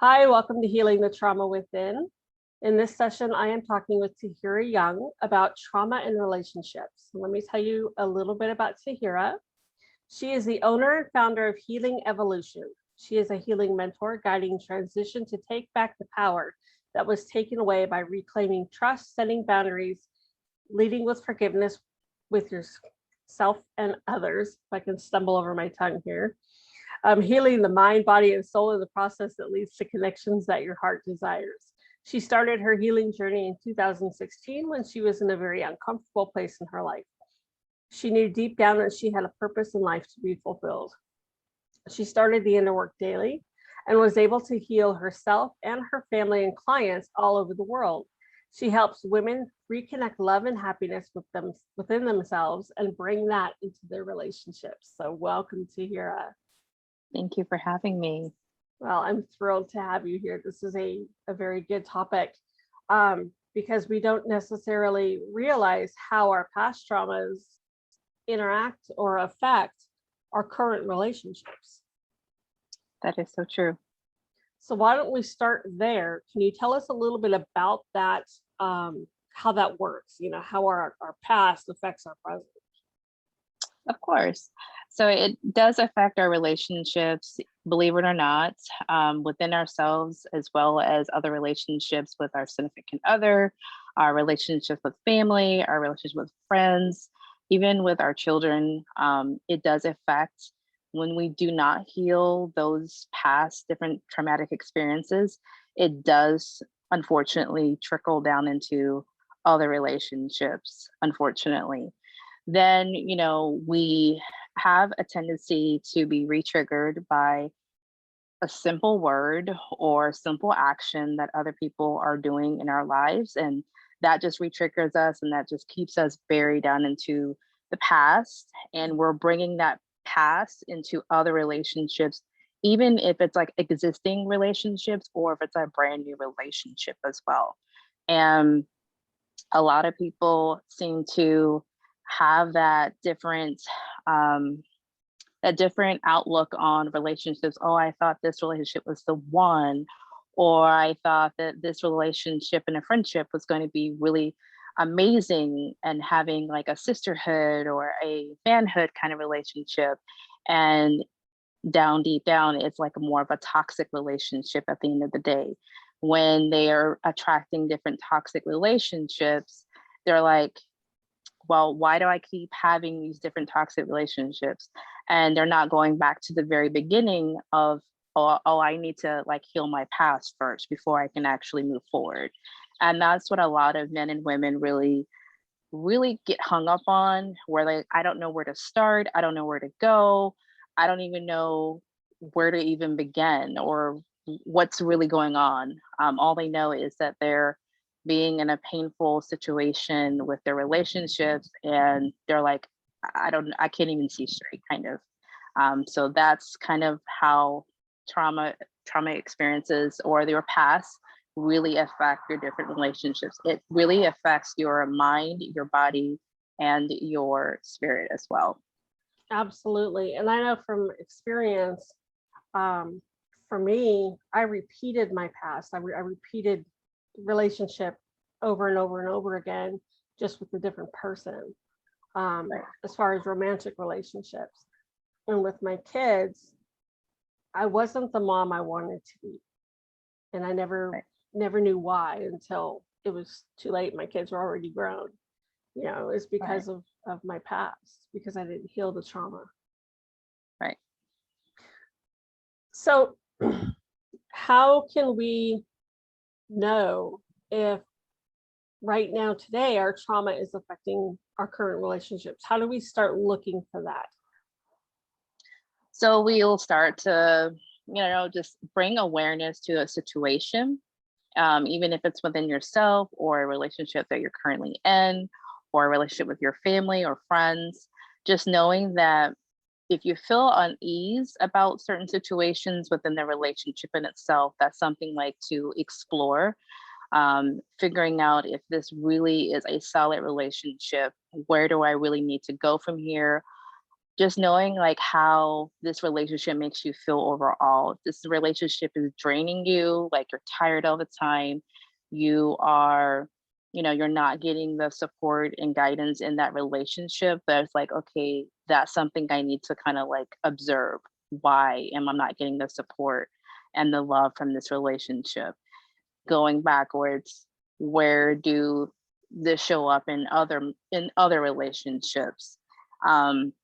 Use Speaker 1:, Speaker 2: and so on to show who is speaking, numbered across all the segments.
Speaker 1: Hi, welcome to Healing the Trauma Within. In this session, I am talking with Taheera Young about trauma and relationships. Let me tell you a little bit about Taheera. She is the owner and founder of Healing Evolution. She is a healing mentor guiding transition to take back the power that was taken away by reclaiming trust, setting boundaries, leading with forgiveness with yourself and others. If I can stumble over my tongue here. Healing the mind, body, and soul in the process that leads to connections that your heart desires. She started her healing journey in 2016 when she was in a very uncomfortable place in her life. She knew deep down that she had a purpose in life to be fulfilled. She started the inner work daily and was able to heal herself and her family and clients all over the world. She helps women reconnect love and happiness within themselves and bring that into their relationships. So welcome, Taheera.
Speaker 2: Thank you for having me.
Speaker 1: Well, I'm thrilled to have you here. This is a very good topic because we don't necessarily realize how our past traumas interact or affect our current relationships.
Speaker 2: That is so true.
Speaker 1: So why don't we start there? Can you tell us a little bit about that, how that works, how our past affects our present?
Speaker 2: Of course. So it does affect our relationships, believe it or not, within ourselves, as well as other relationships with our significant other, our relationships with family, our relationships with friends, even with our children. It does affect when we do not heal those past different traumatic experiences. It does, unfortunately, trickle down into other relationships, unfortunately. Then, we have a tendency to be re-triggered by a simple word or simple action that other people are doing in our lives. And that just re-triggers us, and that just keeps us buried down into the past. And we're bringing that past into other relationships, even if it's like existing relationships or if it's a brand new relationship as well. And a lot of people seem to have that different outlook on relationships. Oh, I thought this relationship was the one, or I thought that this relationship and a friendship was going to be really amazing and having like a sisterhood or a fanhood kind of relationship. And deep down, it's like more of a toxic relationship at the end of the day. When they are attracting different toxic relationships, they're like, well, why do I keep having these different toxic relationships? And they're not going back to the very beginning of, oh, I need to like heal my past first before I can actually move forward. And that's what a lot of men and women really, really get hung up on, where like, I don't know where to start. I don't know where to go. I don't even know where to even begin or what's really going on. All they know is that they're being in a painful situation with their relationships, and they're like, I can't even see straight, kind of. So that's kind of how trauma experiences or your past really affect your different relationships. It really affects your mind, your body, and your spirit as well.
Speaker 1: Absolutely. And I know from experience, for me, I repeated my past. I repeated relationship over and over and over again, just with a different person, as far as romantic relationships. And with my kids, I wasn't the mom I wanted to be. And I never knew why until it was too late. My kids were already grown. It's because of my past, because I didn't heal the trauma.
Speaker 2: Right.
Speaker 1: So how can we know if right now today our trauma is affecting our current relationships? How do we start looking for that?
Speaker 2: So we'll start to, just bring awareness to a situation, even if it's within yourself or a relationship that you're currently in, or a relationship with your family or friends. Just knowing that if you feel unease about certain situations within the relationship in itself, that's something like to explore, figuring out if this really is a solid relationship. Where do I really need to go from here? just knowing like how this relationship makes you feel overall. This relationship is draining you, like you're tired all the time. You are, you're not getting the support and guidance in that relationship. But it's like, okay, that's something I need to kind of like observe. Why am I not getting the support and the love from this relationship? Going backwards, where do this show up in other relationships? Um,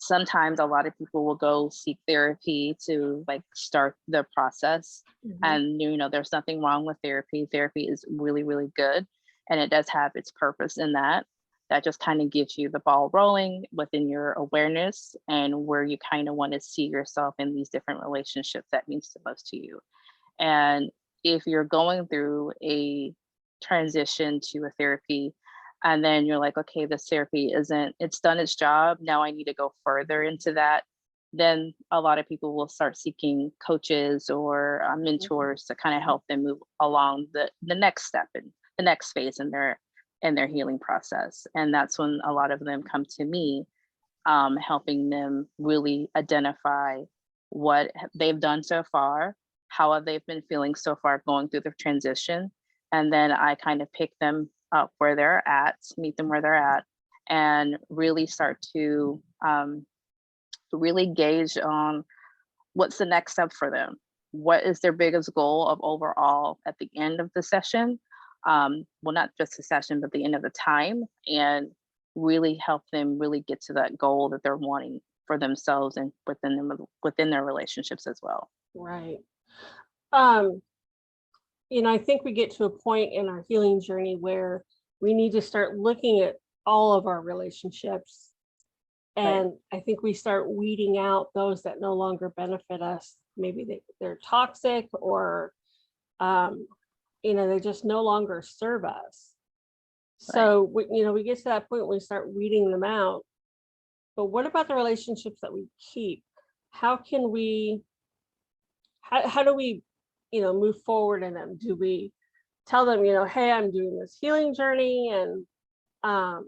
Speaker 2: Sometimes a lot of people will go seek therapy to like start the process. And there's nothing wrong with therapy. Therapy is really, really good, and it does have its purpose in that just kind of gives you the ball rolling within your awareness and where you kind of want to see yourself in these different relationships that means the most to you. And if you're going through a transition to a therapy, and then you're like, okay, this therapy it's done its job. Now I need to go further into that. Then a lot of people will start seeking coaches or mentors to kind of help them move along the next step and the next phase in their healing process. And that's when a lot of them come to me, helping them really identify what they've done so far, how have they been feeling so far going through the transition. And then I kind of pick them up where they're at, meet them where they're at, and really start to really gauge on what's the next step for them. What is their biggest goal of overall at the end of the session? Well, not just the session, but the end of the time, and really help them really get to that goal that they're wanting for themselves and within their relationships as well.
Speaker 1: Right. I think we get to a point in our healing journey where we need to start looking at all of our relationships. And I think we start weeding out those that no longer benefit us. Maybe they're toxic, or, they just no longer serve us. So, we get to that point when we start weeding them out. But what about the relationships that we keep? How can we, how do we, move forward in them? Do we tell them, hey, I'm doing this healing journey, and I'm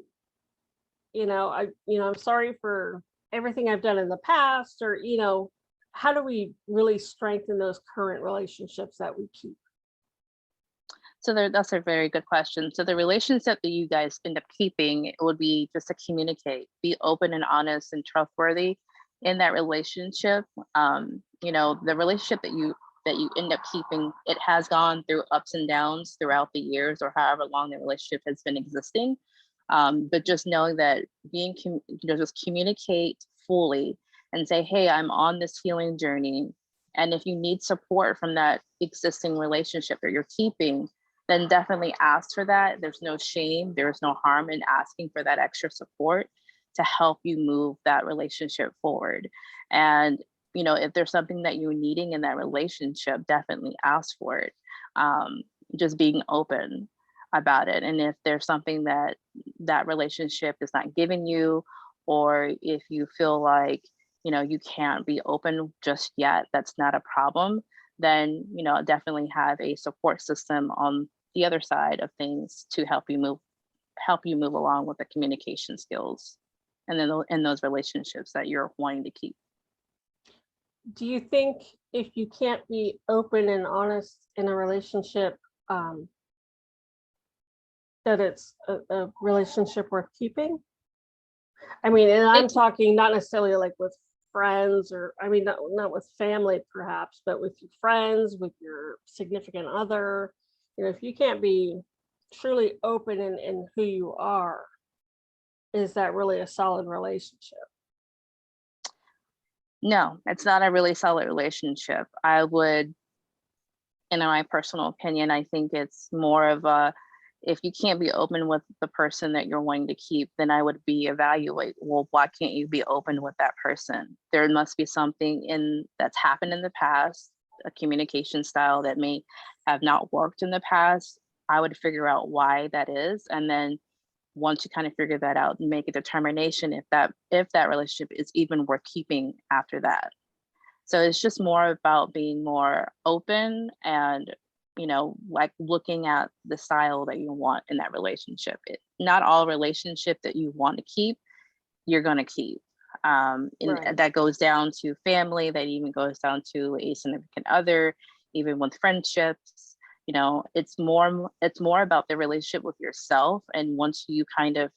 Speaker 1: sorry for everything I've done in the past, or how do we really strengthen those current relationships that we keep?
Speaker 2: So that's a very good question. So the relationship that you guys end up keeping, it would be just to communicate, be open and honest and trustworthy in that relationship. The relationship that you end up keeping, it has gone through ups and downs throughout the years or however long the relationship has been existing. But just knowing that just communicate fully and say, hey, I'm on this healing journey. And if you need support from that existing relationship that you're keeping, then definitely ask for that. There's no shame, there's no harm in asking for that extra support to help you move that relationship forward. And if there's something that you're needing in that relationship, definitely ask for it. Just being open about it. And if there's something that relationship is not giving you, or if you feel like you can't be open just yet, that's not a problem. Then definitely have a support system on the other side of things to help you move along with the communication skills and then in those relationships that you're wanting to keep.
Speaker 1: Do you think if you can't be open and honest in a relationship, that it's a relationship worth keeping? I mean, and I'm talking not necessarily like with friends, or not with family perhaps, but with your friends, with your significant other. If you can't be truly open in who you are, is that really a solid relationship?
Speaker 2: No, it's not a really solid relationship. I would, in my personal opinion, I think it's more of a, if you can't be open with the person that you're wanting to keep, then I would evaluate, well, why can't you be open with that person? There must be something that's happened in the past, a communication style that may have not worked in the past. I would figure out why that is. And then once you kind of figure that out, make a determination if that relationship is even worth keeping after that. So it's just more about being more open and like looking at the style that you want in that relationship. Not all relationship that you want to keep, you're going to keep. and
Speaker 1: Right.
Speaker 2: that goes down to family, that even goes down to a significant other, even with friendships. It's more about the relationship with yourself. And once you kind of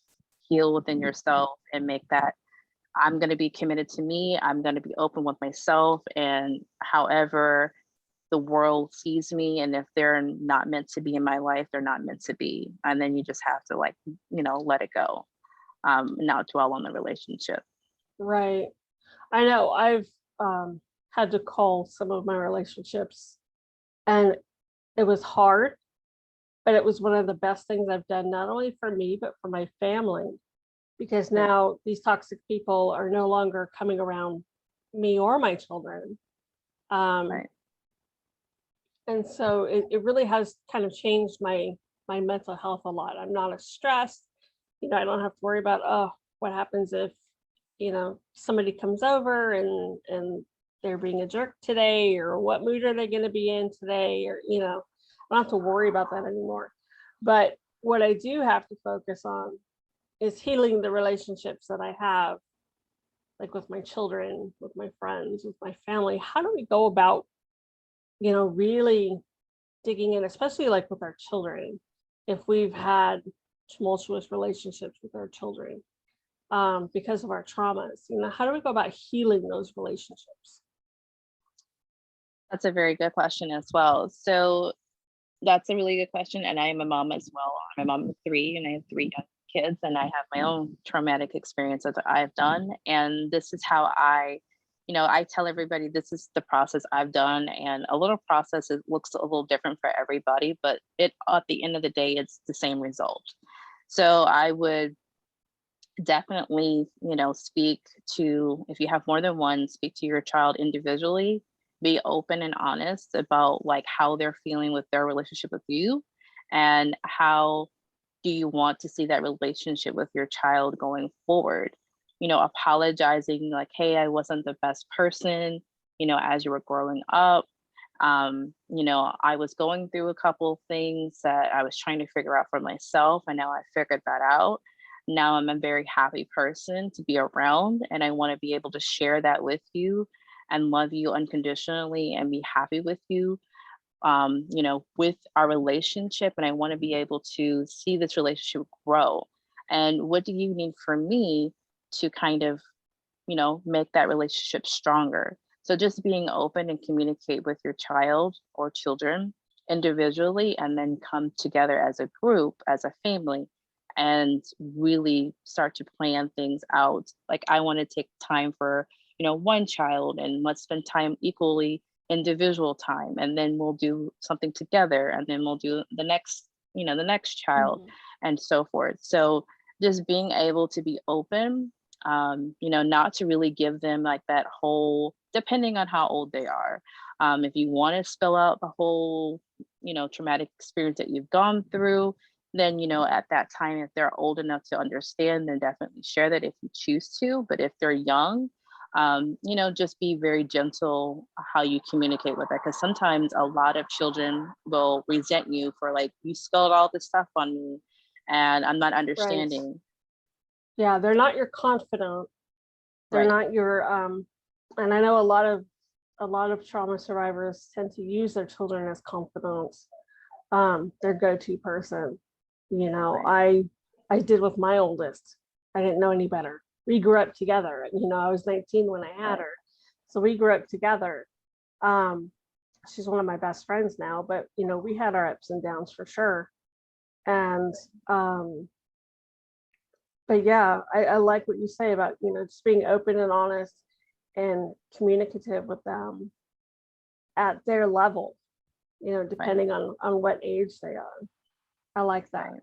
Speaker 2: heal within yourself and make that, I'm going to be committed to me, I'm going to be open with myself, and however the world sees me, and if they're not meant to be in my life, they're not meant to be. And then you just have to, like, let it go, not dwell on the relationship.
Speaker 1: Right. I know I've had to call some of my relationships, and it was hard, but it was one of the best things I've done, not only for me, but for my family, because
Speaker 2: Right.
Speaker 1: now these toxic people are no longer coming around me or my children. Um,
Speaker 2: Right.
Speaker 1: and so it really has kind of changed my mental health a lot. I'm not as stressed. I don't have to worry about, oh, what happens if, somebody comes over and they're being a jerk today, or what mood are they going to be in today, or I don't have to worry about that anymore. But what I do have to focus on is healing the relationships that I have, like with my children, with my friends, with my family. How do we go about, really digging in, especially like with our children, if we've had tumultuous relationships with our children, because of our traumas? How do we go about healing those relationships?
Speaker 2: That's a very good question as well. So that's a really good question. And I am a mom as well. I'm a mom of three, and I have three young kids, and I have my own traumatic experiences that I've done. And this is how I tell everybody this is the process I've done. And a little process, it looks a little different for everybody, but at the end of the day, it's the same result. So I would definitely, speak to, if you have more than one, speak to your child individually, be open and honest about like how they're feeling with their relationship with you, and how do you want to see that relationship with your child going forward. Apologizing, like, hey, I wasn't the best person, as you were growing up. I was going through a couple things that I was trying to figure out for myself, and now I figured that out. Now I'm a very happy person to be around, and I want to be able to share that with you and love you unconditionally and be happy with you, with our relationship. And I want to be able to see this relationship grow. And what do you need from me to kind of, make that relationship stronger? So just being open and communicate with your child or children individually, and then come together as a group, as a family, and really start to plan things out. Like, I want to take time for, one child, and let's spend time equally, individual time, and then we'll do something together, and then we'll do the next child,
Speaker 1: Mhm.
Speaker 2: and so forth. So just being able to be open, not to really give them like that whole, depending on how old they are. If you want to spell out the whole, traumatic experience that you've gone through, then, at that time, if they're old enough to understand, then definitely share that if you choose to. But if they're young, just be very gentle how you communicate with that. Because sometimes a lot of children will resent you for, like, you spilled all this stuff on me and I'm not
Speaker 1: Right.
Speaker 2: understanding.
Speaker 1: Yeah, they're not your confidant. They're
Speaker 2: Right.
Speaker 1: not your and I know a lot of trauma survivors tend to use their children as confidants, their go-to person. You know,
Speaker 2: Right.
Speaker 1: I did with my oldest. I didn't know any better. We grew up together. I was 19 when I had
Speaker 2: Right.
Speaker 1: her. So we grew up together. Um, she's one of my best friends now, but we had our ups and downs for sure. And but yeah, I like what you say about, just being open and honest and communicative with them at their level,
Speaker 2: Right.
Speaker 1: depending on what age they are. I like that.
Speaker 2: Right.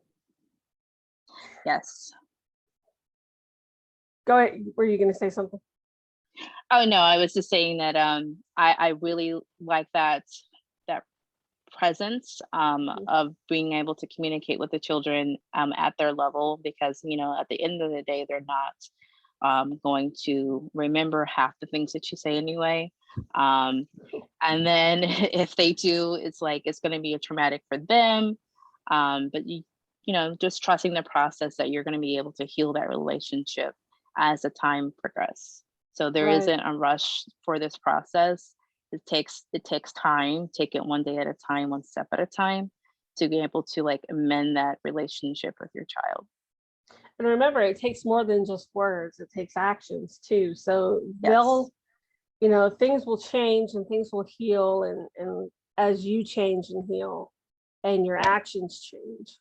Speaker 2: Yes.
Speaker 1: Go ahead. Were you going to say something?
Speaker 2: Oh no, I was just saying that I really like that presence,
Speaker 1: Mhm.
Speaker 2: of being able to communicate with the children, at their level, because at the end of the day, they're not going to remember half the things that you say anyway. Um, and then if they do, it's like it's going to be a traumatic for them. But just trusting the process that you're going to be able to heal that relationship, as the time progresses. So there
Speaker 1: Right.
Speaker 2: isn't a rush for this process. It takes time. Take it one day at a time, one step at a time, to be able to like amend that relationship with your child.
Speaker 1: And remember, it takes more than just words, it takes actions too. So
Speaker 2: Yes.
Speaker 1: things will change and things will heal, and as you change and heal and your
Speaker 2: Right.
Speaker 1: actions change.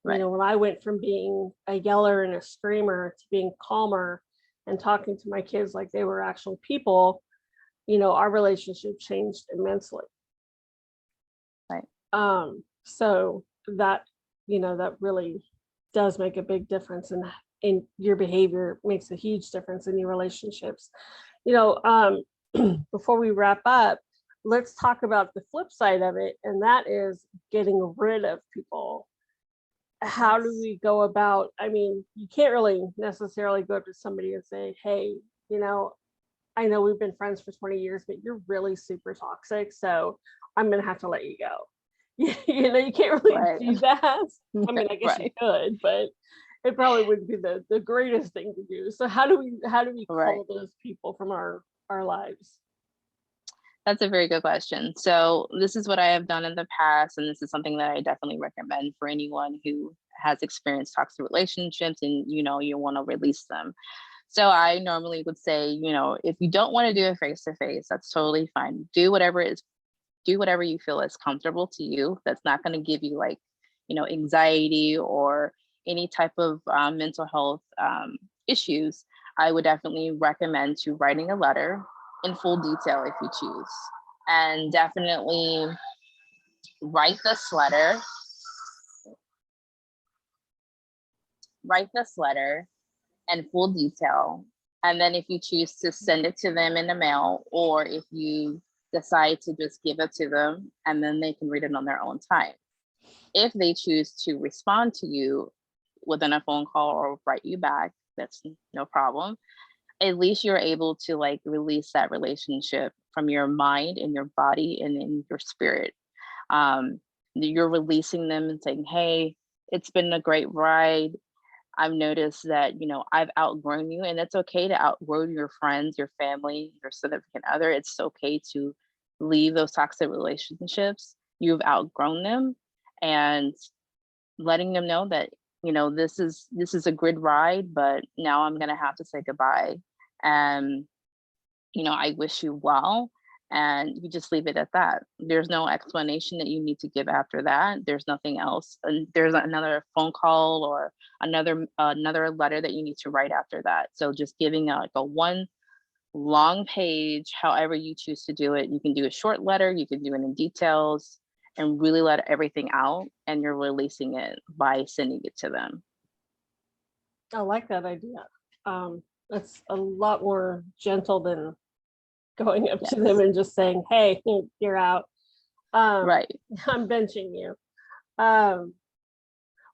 Speaker 2: Right.
Speaker 1: When I went from being a yeller and a screamer to being calmer and talking to my kids like they were actual people, our relationship changed immensely.
Speaker 2: Right.
Speaker 1: So that really does make a big difference, in your behavior makes a huge difference in your relationships. Before we wrap up, let's talk about the flip side of it, and that is getting rid of people. How do
Speaker 2: Yes.
Speaker 1: we go about? I mean, you can't really necessarily go up to somebody and say, hey, you know, I know we've been friends for 20 years, but you're really super toxic. So I'm going to have to let you go. You can't really
Speaker 2: Right.
Speaker 1: do that. I mean, I guess you
Speaker 2: Right.
Speaker 1: could, but it probably wouldn't be the greatest thing to do. So how do we
Speaker 2: Right.
Speaker 1: cull those people from our lives?
Speaker 2: That's a very good question. So this is what I have done in the past, and this is something that I definitely recommend for anyone who has experienced toxic relationships and you want to release them. So I normally would say, if you don't want to do it face to face, that's totally fine. Do whatever you feel is comfortable to you. That's not going to give you like, anxiety or any type of mental health issues. I would definitely recommend to writing a letter in full detail if you choose, and definitely write this letter. Write this letter in full detail. And then if you choose to send it to them in the mail, or if you decide to just give it to them and then they can read it on their own time. If they choose to respond to you within a phone call or write you back, that's no problem. At least you're able to like release that relationship from your mind and your body and in your spirit. You're releasing them and saying, hey, it's been a great ride. I've noticed that, I've outgrown you, and it's okay to outgrow your friends, your family, your significant other. It's okay to leave those toxic relationships. You've outgrown them, and letting them know that, this is a good ride, but now I'm gonna have to say goodbye. And I wish you well. And you just leave it at that. There's no explanation that you need to give after that. There's nothing else. And there's another phone call or another letter that you need to write after that. So just giving like a one long page, however you choose to do it. You can do a short letter, you can do it in details, and really let everything out. And you're releasing it by sending it to them.
Speaker 1: I like that idea. That's a lot more gentle than going up to them
Speaker 2: Yes.
Speaker 1: and just saying, hey, you're out. um,
Speaker 2: Right.
Speaker 1: I'm benching you. um,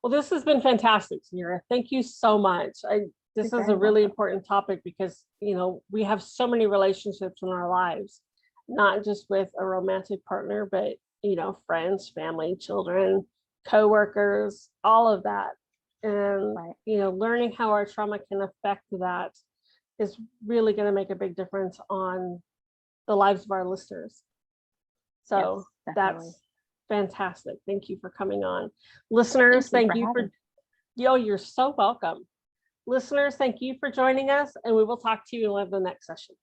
Speaker 1: well, this has been fantastic, Taheera. Thank you so much.
Speaker 2: You're
Speaker 1: This is a
Speaker 2: very
Speaker 1: really
Speaker 2: welcome.
Speaker 1: important topic because we have so many relationships in our lives, not just with a romantic partner, but friends, family, children, coworkers, all of that. And
Speaker 2: Right.
Speaker 1: learning how our trauma can affect that is really going to make a big difference on the lives of our listeners.
Speaker 2: Yes,
Speaker 1: So
Speaker 2: definitely.
Speaker 1: that's fantastic. Thank you for coming on.
Speaker 2: Thank
Speaker 1: Listeners,
Speaker 2: you
Speaker 1: thank
Speaker 2: for
Speaker 1: you
Speaker 2: having
Speaker 1: for,
Speaker 2: me.
Speaker 1: you're so welcome. Listeners, thank you for joining us, and we will talk to you in one of the next sessions.